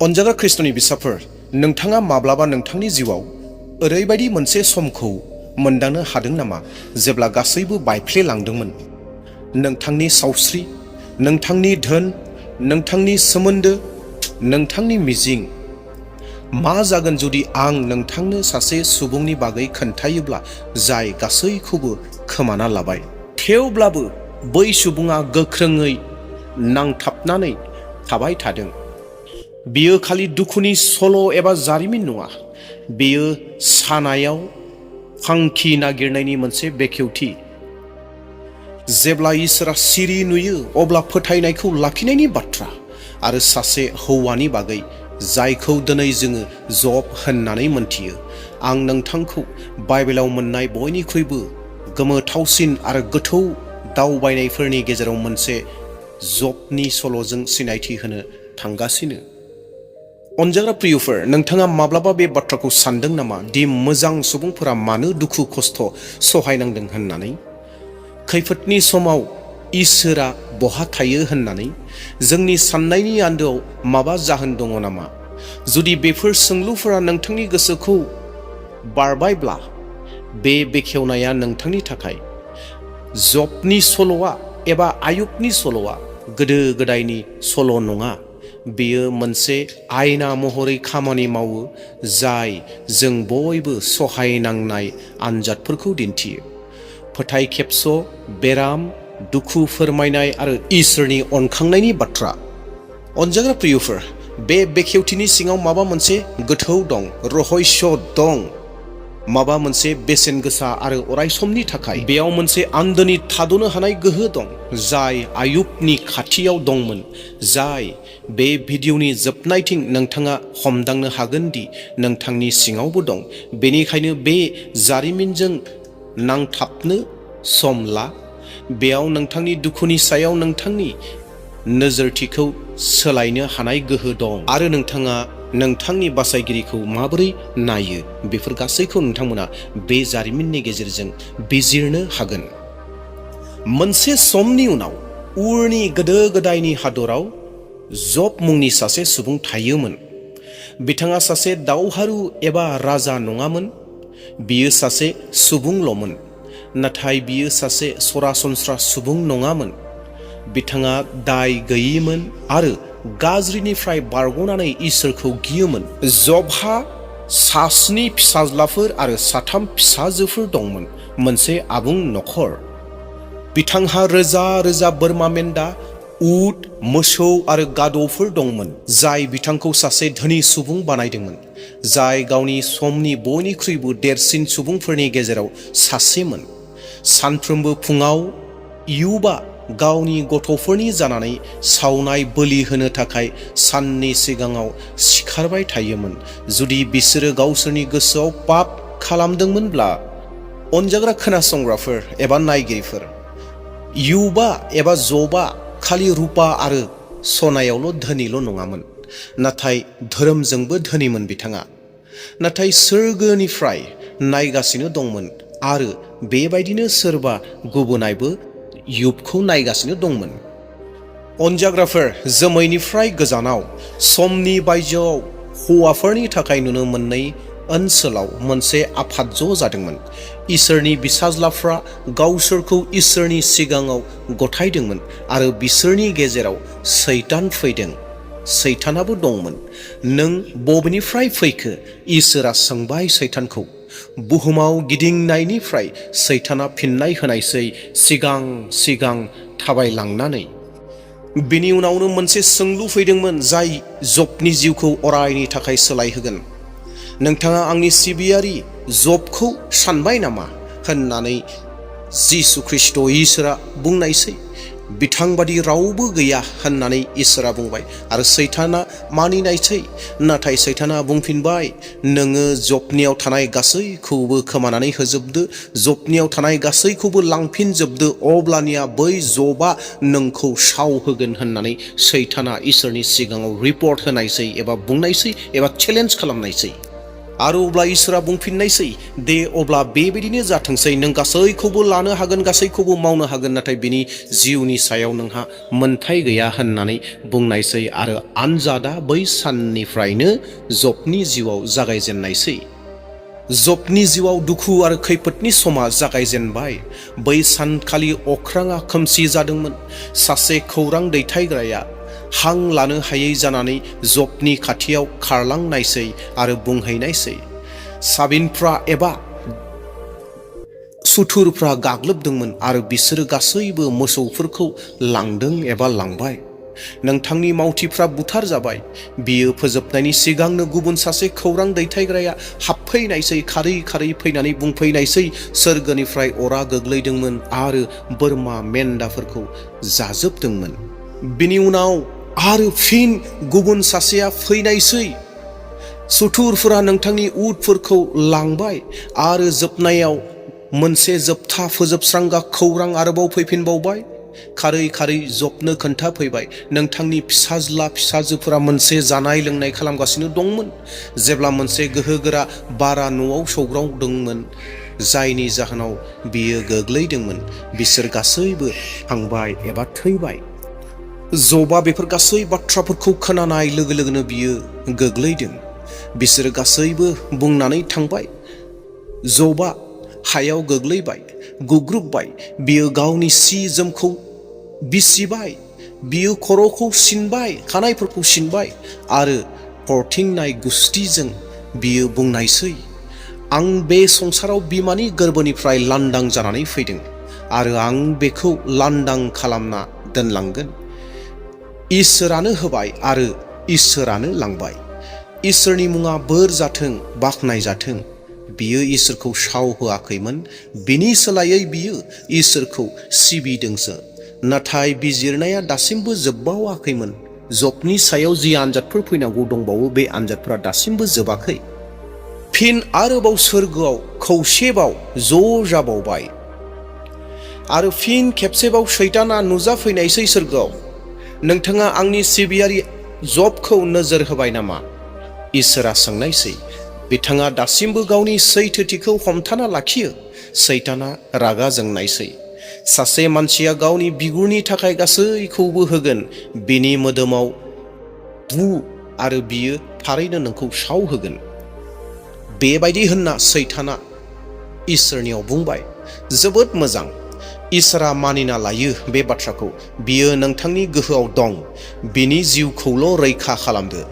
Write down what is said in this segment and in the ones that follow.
अनजाग्रा ख्रिस्ट'नि बिसाफोर, नोंथाङा माब्लाबा नोंथांनि जिउआव ओरैबायदि मोनसे समखौ मोनदांनो हादों नामा जेब्ला गासैबो बायफ्लेलांदोंमोन? नोंथांनि सावस्रि, नोंथांनि धोन, नोंथांनि सोमोन्दो, नोंथांनि मिजिं। मा जागोन जुदि आं नोंथांनो सासे सुबुंनि बागै खोन्थायोब्ला जाय गासैखौबो खोमाना लाबाय, थेवब्लाबो बै सुबुङा गोख्रोङै नांथाबनानै थाबाय थादों? बेयो खालि दुखुनि सल' एबा जारिमिन नङा, बेयो सानायाव थांखि नागिरनायनि मोनसे बेखेवथि। जेब्ला इसोरा सिरि नुयो अब्ला फोथायनायखौ लाखिनायनि बाथ्रा, आरो सासे हौवानि बागै जायखौ दिनै जोङो जब होननानै मोनथियो। आं नोंथांखौ बाइबेलाव मोननाय बयनिख्रुइबो गोमोथावसिन आरो गोथौ दावबायनायफोरनि गेजेराव मोनसे जबनि सल'जों सिनायथि होनो थांगासिनो। अनजाग्रा प्रियफोर, नोंथाङा माब्लाबा बे बाथ्राखौ सानदों नामा दि मोजां सुबुंफोरा मानो दुखु खस्थ' सहायनांदों होननानै? खैफोदनि समाव इसोरा बहा थायो होननानै जोंनि साननायनि आन्दोआव माबा जाहोन दङ नामा? जुदि बेफोर सोंलुफोरा नोंथांनि गोसोखौ बारबायब्ला, बे बेखेवनाया नोंथांनि थाखाय। जबनि सल'आ एबा आयुबनि सल'आ गोदो गोदायनि सल' नङा। बेयो मोनसे आयना महरै खामानि मावो जाय जों बयबो सहायनांनाय आनजादफोरखौ दिन्थियो। फोथाय खेबस', बेराम, दुखु फोरमायनाय आरो इसोरनि अनखांनायनि बाथ्रा। अनजाग्रा प्रियफोर, बे बेखेवथिनि सिङाव माबा मोनसे गोथौ दं, रहस्य दं, माबा मोनसे बेसेन गोसा आरो अरायसमनि थाखाय। बेयाव मोनसे आन्दोनि थाद'नो हानाय गोहो दं जाय आयुबनि खाथियाव दंमोन, जाय बे भिडिअनि जोबनायथिं नोंथाङा हमदांनो हागोन दि नोंथांनि सिङावबो दं। बेनिखायनो बे जारिमिनजों नांथाबनो सम ला। बेयाव नोंथांनि दुखुनि सायाव नोंथांनि नोजोरथिखौ सोलायनो हानाय गोहो दं, आरो नोंथाङा नोंथांनि बासायगिरिखौ माबोरै नायो बेफोर गासैखौ नोंथांमोना बे जारिमिननि गेजेरजों बिजिरनो हागोन। मोनसे समनि उनाव उरनि गोदो गोदायनि हादराव जब मुंनि सासे सुबुं थायोमोन। बिथाङा सासे दावहारु एबा राजा नङामोन, बियो सासे सुबुंल'मोन। नाथाय बियो सासे सरासनस्रा सुबुं नङामोन। बिथाङा दाय गैयैमोन आरो गाज्रिनिफ्राय बारग'नानै इसोरखौ गियोमोन। जबहा 7 फिसाज्लाफोर आरो 3 फिसाजोफोर दंमोन, मोनसे आबुं नखर। बिथांहा रोजा रोजा बोरमा मेन्दा, उट, मोसौ आरो गाद'फोर दंमोन, जाय बिथांखौ सासे धोनि सुबुं बानायदोंमोन, जाय गावनि समनि बयनिख्रुइबो देरसिन सुबुंफोरनि गेजेराव सासेमोन। सानफ्रोमबो फुङाव इयुबा गावनि गथ'फोरनि जानानै सावनाय बोलि होनो थाखाय साननि सिगाङाव सिखारबाय थायोमोन, जुदि बिसोरो गावसोरनि गोसोआव पाप खालामदोंमोनब्ला। अनजाग्रा खोनासंग्राफोर एबा नायगिरिफोर, इयुबा एबा जबा खालि रुपा आरो सनायावल' धोनिल' नङामोन, नाथाय धोरोमजोंबो धोनिमोन बिथाङा। नाथाय सोरगोनिफ्राय नायगासिनो दंमोन, आरो बेबायदिनो सोरबा गुबुनाबो इयुबखौ नायगासिनो दंमोन। अनजाग्राफोर, जोमैनिफ्राय गोजानाव, समनि बायजोआव, हौवाफोरनि थाखाय नुनो मोननै ओनसोलाव मोनसे आफाद ज' जादोंमोन। इसोरनि फिसाज्लाफ्रा गावसोरखौ इसोरनि सिगाङाव गथायदोंमोन, आरो बिसोरनि गेजेराव सैतान फैदों। सैतानाबो दंमोन। नों बबेनिफ्राय फैखो? इसोरा सोंबाय सैतानखौ। बुहुमाव गिदिंनायनिफ्राय सैताना फिननाय होनायसै, सिगां सिगां थाबायलांनानै। बिनि उनावनो मोनसे सोंलु फैदोंमोन जाय जबनि जिउखौ अरायनि थाखाय सोलायहोगोन। नोंथाङा आंनि सिबियारि जबखौ सानबाय नामा होननानै जिसु ख्रिस्ट' इसोरा बुंनायसै। बिथांबादि रावबो गैया होननानै इसोरा बुंबाय, आरो सैताना मानिनायसै। नाथाय सैताना बुंफिनबाय, नोङो जबनियाव थानाय गासैखौबो खोमानानै होजोबदो, जबनियाव थानाय गासैखौबो लांफिनजोबदो, अब्लानिया बै जबा नोंखौ साव होगोन होननानै सैताना इसोरनि सिगाङाव रिपर्ट होनायसै, एबा बुंनायसै, एबा चेलेन्ज खालामनायसै। आरो अब्ला इसोरा बुंफिननायसै, दे अब्ला बेबायदिनो जाथोंसै, नों गासैखौबो लानो हागोन, गासैखौबो मावनो हागोन, नाथाय बिनि जिउनि सायाव नोंहा मोन्थाय गैया होननानै बुंनायसै। आरो आनजादा बै साननिफ्रायनो जबनि जिउआव जागायजेननायसै। जबनि जिउआव दुखु आरो खैफोदनि समा जागायजेनबाय। बै सानखालि अख्राङा खोमसि जादोंमोन। सासे खौरां दैथायग्राया हां लानो हायै जानानै जबनि खाथियाव खारलांनायसै आरो बुंहैनायसै, साबिनफ्रा एबा सुथुरफ्रा गाग्लोबदोंमोन आरो बिसोरो गासैबो मोसौफोरखौ लांदों एबा लांबाय। नोंथांनि मावथिफ्रा बुथार जाबाय। बियो फोजोबनायनि सिगांनो गुबुन सासे खौरां दैथायग्राया हाबफैनायसै, खारै खारै फैनानै बुंफैनायसै, सोरगोनिफ्राय अरा गोग्लैदोंमोन आरो बोरमा मेन्दाफोरखौ जाजोबदोंमोन। बिनि उनाव आरो फिन गुबुन सासेया फैनायसै, सुथुरफोरा नोंथांनि उटफोरखौ लांबाय। आरो जोबनायाव मोनसे जोबथा फोजोबस्रांगा खौरां आरोबाव फैफिनबावबाय। खारै खारै जबनो खोन्थाफैबाय, नोंथांनि फिसाज्ला फिसाजोफोरा मोनसे जानाय लोंनाय खालामगासिनो दंमोन जेब्ला मोनसे गोहोगोरा बारा न'आव सौग्रावदोंमोन, जायनि जाहोनाव बियो गोग्लैदोंमोन। बिसोर गासैबो थांबाय एबा थैबाय। जबा बेफोर गासै बाथ्राफोरखौ खोनानाय लोगो लोगोनो बियो गोग्लैदों। बिसोरो गासैबो बुंनानै थांबाय। जबा हायाव गोग्लैबाय, गुग्रुबबाय। बियो गावनि सि जोमखौ बिसिबाय, बियो खर'खौ सिनबाय, खानाइफोरखौ सिनबाय आरो थरथिंनाय गुस्थिजों बियो बुंनायसै, आं बे संसाराव बिमानि गोरबोनिफ्राय लांदां जानानै फैदों आरो आं बेखौ लांदां खालामना दोनलांगोन। इसोरानो होबाय आरो इसोरानो लांबाय। इसोरनि मुङा बोर जाथों, बाख्नाय जाथों। बियो इसोरखौ साव होआखैमोन, बिनि सोलायै बियो इसोरखौ सिबिदोंसो। नाथाय बिजिरनाया दासिमबो जोबबावाखैमोन। जबनि सायाव जि आनजादफोर फैनांगौ दंबावो, बे आनजादफोरा दासिमबो जोबाखै। फिन आरोबाव सोरगोआव खौसेबाव ज' जाबावबाय। आरो फिन खेबसेबाव सैताना नुजाफैनायसै सोरगोआव। नोंथाङा आंनि सिबियारि जबखौ नोजोर होबाय नामा? इसोरा सोंनायसै। बिथाङा दासिमबो गावनि सैथोथिखौ हमथाना लाखियो। सैताना रागा जोंनायसै। सासे मानसिया गावनि बिगुरनि थाखाय गासैखौबो होगोन, बिनि मोदोमाव बु आरो बियो थारैनो नोंखौ साव होगोन। बेबायदि होनना सैताना इसोरनियाव बुंबाय, जोबोद मोजां। इसोरा मानिना लायो बे बाथ्राखौ। बियो नोंथांनि गोहोआव दं। बिनि जिउखौल' रैखा खालामदो।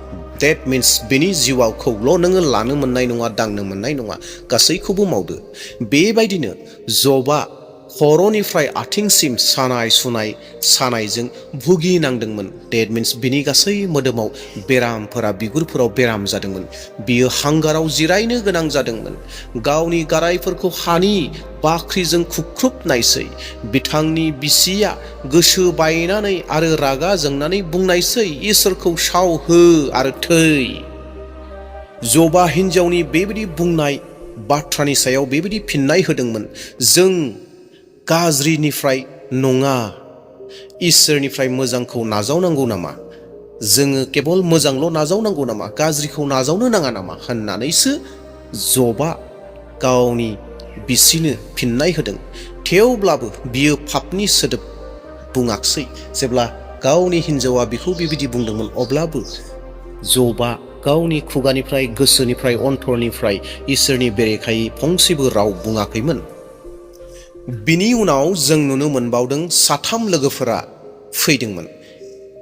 That means बिनि जिउखौल' नोङो लानो मोननाय नङा, दांनो मोननाय नङा, गासैखौबो मावदो। बेबायदिनो जबा खर'निफ्राय आथिंसिम सानाय सुनाय सानायजों भुगिनांदोंमोन। That means बिनि गासै मोदोमाव बेरामफोरा, बिगुरफोराव बेराम जादोंमोन। बियो हांगाराव जिरायनो गोनां जादोंमोन। गावनि गारायफोरखौ हानि बाख्रिजों खुख्रुबनायसै। बिथांनि बिसिया गोसो बायनानै आरो रागा जोंनानै बुंनायसै, इसोरखौ साव हो आरो थै। जबा हिन्जावनि बेबायदि बुंनाय बाथ्रानि सायाव बेबायदि फिननाय होदोंमोन, जों गाज्रिनिफ्राय नङा, इसोरनिफ्राय मोजांखौ नाजावनांगौ नामा? जोङो केबल मोजांल' नाजावनांगौ नामा? गाज्रिखौ नाजावनो नाङा नामा? होननानैसो जबा गावनि बिसिनो फिननाय होदों। थेवब्लाबो बियो पापनि सोदोब बुङाखसै। जेब्ला गावनि हिन्जावा बिखौ बेबायदि बुंदोंमोन, अब्लाबो जबा गावनि खुगानिफ्राय, गोसोनिफ्राय, अन्तरनिफ्राय इसोरनि बेरेखायै फंसेबो राव बुङाखैमोन। बिनि उनाव जों नुनो मोनबावदों साथाम लोगोफोरा फैदोंमोन,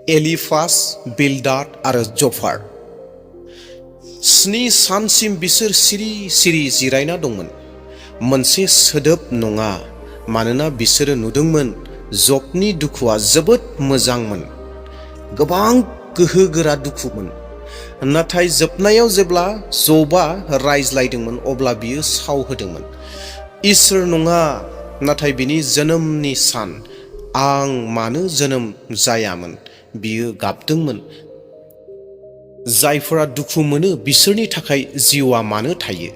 एलिफाज, बिलदाद आरो जफार। 7 सानसिम बिसोर सिरि सिरि जिरायना दंमोन। मोनसे सोदोब नङा, मानोना बिसोरो नुदोंमोन जबनि दुखुआ जोबोद मोजांमोन, गोबां गोहो गोरा दुखुमोन। नाथाय जोबनायाव जेब्ला जबा रायज्लायदोंमोन, अब्ला बियो साव होदोंमन। इसोर नङा, नाथाय बिनि जोनोमनि सान, आं मानो जोनोम जायामोन, बियो गाबदोंमोन। जायफोरा दुखु मोनो बिसोरनि थाखाय जिउआ मानो थायो?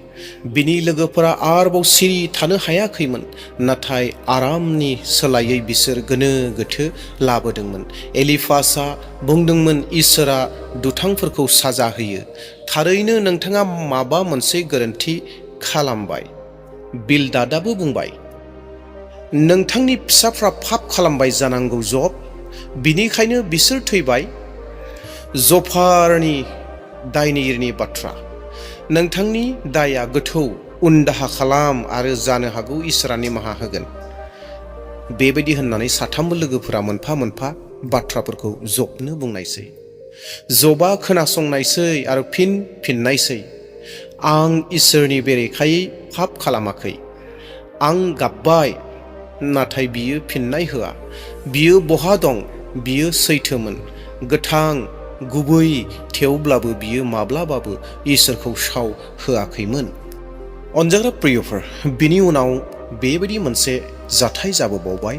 बिनि लोगोफोरा आरोबाव सिरि थानो हायाखैमोन, नाथाय आरामनि सोलायै बिसोर गोनो गोथो लाबोदोंमोन। एलिफाजआ बुंदोंमोन, इसोरा दुथांफोरखौ साजा होयो, थारैनो नोंथाङा माबा मोनसे गोरोन्थि खालामबाय। बिलदादाबो बुंबाय, नोंथांनि फिसाफ्रा पाप खालामबाय जानांगौ जब, बिनिखायनो बिसोर थैबाय। जफारनि दायनिगिरिनि बाथ्रा, नोंथांनि दाया गोथौ, उनदाहा खालाम आरो जानो हागौ इसोरा निमाहा होगोन। बेबायदि होननानै साथामबो लोगोफोरा मोनफा मोनफा बाथ्राफोरखौ जबनो बुंनायसै। जबा खोनासंनायसै आरो फिननायसै, आं इसोरनि बेरेखायै पाप खालामाखै। आं गाबबाय, नाथाय बियो फिननाय होआ। बियो बहा दं? बियो सैथोमोन, गोथां, गुबै, थेवब्लाबो बियो माब्लाबाबो इसोरखौ साव होआखैमोन। अनजाग्रा प्रियफोर, बिनि उनाव बेबायदि मोनसे जाथाय जाबोबावबाय।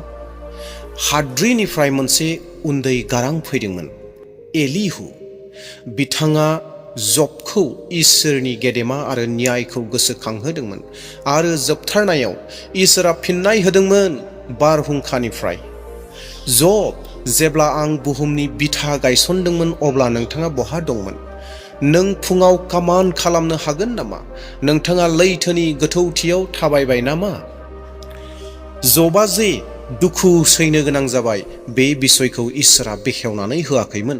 हाद्रिनिफ्राय मोनसे उन्दै गारां फैदोंमोन, एलिहु। बिथाङा जबखौ इसोरनि गेदेमा आरो न्यायखौ गोसोखांहोदोंमोन आरो जोबथारनायाव इसोरा फिननाय होदोंमोन बारहुंखानिफ्राय। जब, जेब्ला आं बुहुमनि बिथा गायसनदोंमोन अब्ला नोंथाङा बहा दंमोन? नों फुङाव कामान खालामनो हागोन नामा? नोंथाङा लैथोनि गोथौथियाव थाबायबाय नामा? जबा जे दुखु सैनो गोनां जाबाय, बे बिसयखौ इसोरा बेखेवनानै होआखैमोन।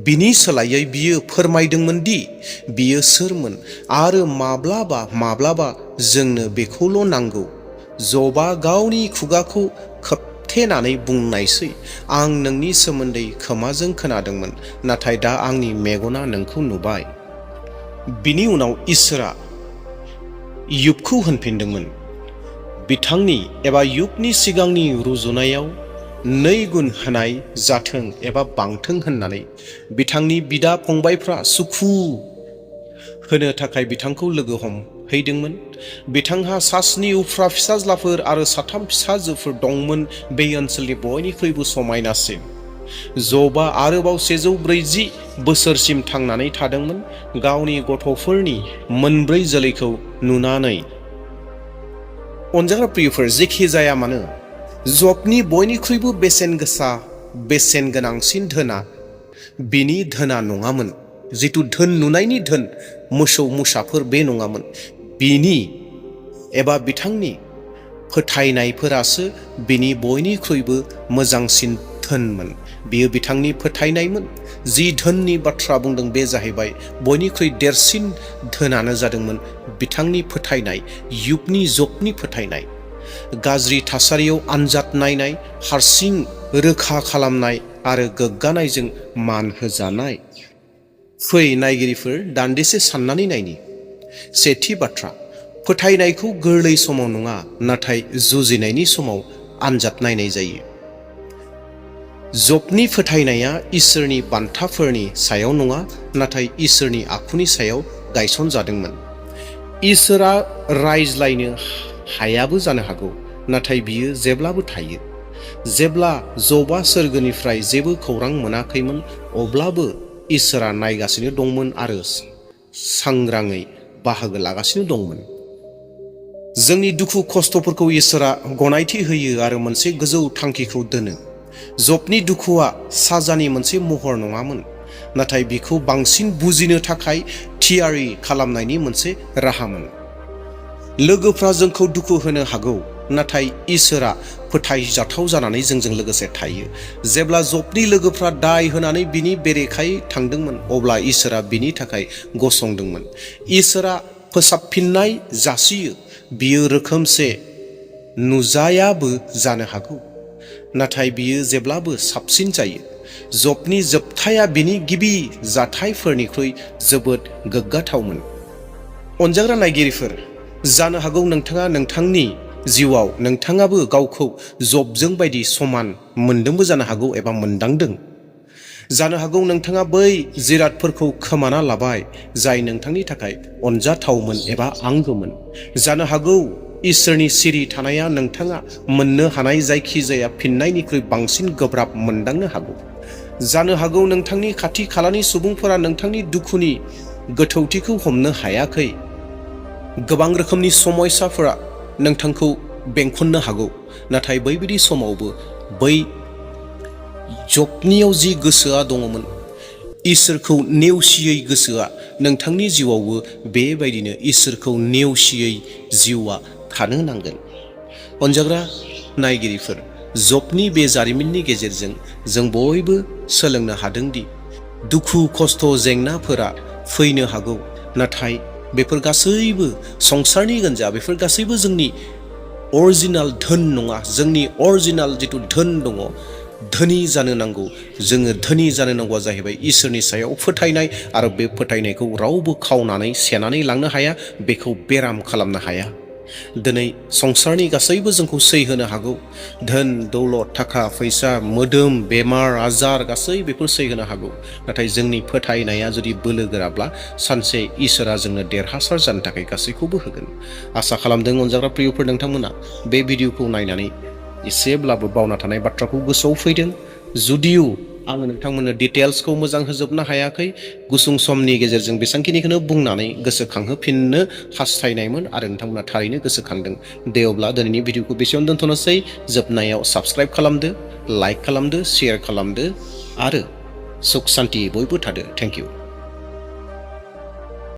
बिनि सोलायै बियो फोरमायदोंमोन दि बियो सोरमोन आरो माब्लाबा जोंनो बेखौल' नांगौ। जबा गावनि खुगाखौ खोबथेनानै बुंनायसै, आं नोंनि सोमोन्दै खोमाजों खोनादोंमोन, नाथाय दा आंनि मेगना नोंखौ नुबाय। बिनि उनाव इसोरा इयुबखौ होनफिनदोंमोन, बिथांनि एबा इयुबनि सिगांनि रुजुनायाव 2 गुन होनाय जाथों एबा बांथों होननानै बिथांनि बिदा फंबायफ्रा सुखु होनो थाखाय बिथांखौ लोगो हमहैदोंमोन। बिथांहा 7 उफ्रा फिसाज्लाफोर आरो 3 फिसाजोफोर दंमोन, बे ओनसोलनि बयनिख्रुइबो समायनासिन। जबा आरोबाव 140 बोसोरसिम थांनानै थादोंमोन, गावनि गथ'फोरनि 4 जोलैखौ नुनानै। अनजाग्रा प्रियफोर, जेखि जाया मानो, जबनि बयनिख्रुइबो बेसेन गोनांसिन धोना बिनि धोना नङामोन। जिथु धोन नुनायनि धोन, मोसौ मोसाफोर, बे नङामोन। बिनि एबा बिथांनि फोथायनायफोरासो बिनि बयनिख्रुइबो मोजांसिन धोनमोन। बियो बिथांनि फोथायनायमोन। जि धोननि बाथ्रा बुंदों बे जाहैबाय बयनिख्रुइ देरसिन धोनानो जादोंमोन बिथांनि फोथायनाय, जबनि फोथायनाय। गाज्रि थासारियाव आनजाद नायनाय, हारसिं रोखा खालामनाय आरो गोग्गानायजों मान होजानाय। फै नायगिरिफोर, दान्दिसे साननानै नायनि। सेथि बाथ्रा, फोथायनायखौ गोरलै समाव नङा, नाथाय जुजिनायनि समाव आनजाद नायनाय जायो। जबनि फोथायनाया इसोरनि बान्थाफोरनि सायाव नङा, नाथाय इसोरनि आखुनि सायाव गायसनजादोंमोन। इसोरा रायज्लायनो हायाबो जानो हागौ, नाथाय बियो जेब्लाबो थायो। जेब्ला जबा सोरगोनिफ्राय जेबो खौरां मोनाखैमोन, अब्लाबो इसोरा नायगासिनो दंमोन आरो सांग्राङै बाहागो लागासिनो दंमोन। जोंनि दुखु खस्थ'फोरखौ इसोरा गनायथि होयो आरो मोनसे गोजौ थांखिखौ दोनो। जबनि दुखुआ साजानि मोनसे महर नङामोन, नाथाय बिखौ बांसिन बुजिनो थाखाय थियारि खालामनायनि मोनसे राहामोन। लोगोफ्रा जोंखौ दुखु होनो हागौ, नाथाय इसोरा फोथायजाथाव जानानै जोंजों लोगोसे थायो। जेब्ला जबनि लोगोफ्रा दाय होनानै बिनि बेरेखायै थांदोंमोन, अब्ला इसोरा बिनि थाखाय गसंदोंमोन। इसोरा फोसाबफिननाय जासियो। बियो रोखोमसे नुजायाबो जानो हागौ, नाथाय बियो जेब्लाबो साबसिन जायो। जबनि जोबथाया बिनि गिबि जाथायफोरनिख्रुइ जोबोद गोग्गाथावमोन। अनजाग्रा नायगिरिफोर, जानो हागौ नोंथाङा नोंथांनि जिउआव नोंथाङाबो गावखौ जबजों बायदि समान मोनदोंबो जानो हागौ एबा मोनदांदों। जानो हागौ नोंथाङा बै जिरादफोरखौ खोमाना लाबाय जाय नोंथांनि थाखाय अनजाथावमोन एबा आंगोमोन। जानो हागौ इसोरनि सिरि थानाया नोंथाङा मोननो हानाय जायखिजाया फिननायनिख्रुइ बांसिन गोब्राब मोनदांनो हागौ। जानो हागौ नोंथांनि खाथि खालानि सुबुंफोरा नोंथांनि दुखुनि गोथौथिखौ हमनो हायाखै। गोबां रोखोमनि समस्याफोरा नोंथांखौ बेंखननो हागौ, नाथाय बैबायदि समावबो बै जबनियाव जि गोसोआ दङमोन, इसोरखौ नेवसियै गोसोआ नोंथांनि जिउआवबो बेबायदिनो इसोरखौ नेवसियै जिउआ थानो नांगोन। अनजाग्रा नायगिरिफोर, जबनि बे जारिमिननि गेजेरजों जों बयबो सोलोंनो हादोंदि दुखु खस्थ' जेंनाफोरा फैनो हागौ, नाथाय बेफोर गासैबो संसारनि गोनजा, बेफोर गासैबो जोंनि अरिजिनाल धोन नङा। जोंनि अरिजिनाल जिथु धोन दङ, धोनि जानो नांगौ, जोङो धोनि जानो नांगौआ जाहैबाय इसोरनि सायाव फोथायनाय, आरो बे फोथायनायखौ रावबो खावनानै सेनानै लांनो हाया, बेखौ बेराम खालामनो हाया। दिनै संसारनि गासैबो जोंखौ सैहोनो हागौ, धोन दौलत थाखा फैसा मोदोम बेमार आजार गासै बेफोर सैहोनो हागौ, नाथाय जोंनि फोथायनाया जुदि बोलो गोराब्ला सानसे इसोरा जोंनो देरहासार जानो थाखाय गासैखौबो होगोन। आसा खालामदों अनजाग्रा प्रियफोर, नोंथांमोना बे भिडिअखौ नायनानै एसेब्लाबो बावना थानाय बाथ्राखौ गोसोआव फैदों। जुदियो आङो नोंथांमोननो डिटेल्सखौ मोजां होजोबनो हायाखै, गुसुं समनि गेजेरजों बेसांखिनिखौनो बुंनानै गोसोखांहोफिननो हास्थायनायमोन, आरो नोंथांमोना थारैनो गोसोखांदों। दे अब्ला दिनैनि भिडिअखौ बेसेयावनो दोनथ'नोसै। जोबनायाव साबस्क्राइब खालामदो, लाइक खालामदो, शेयार खालामदो, आरो सुख सान्थि बयबो थादो। Thank you.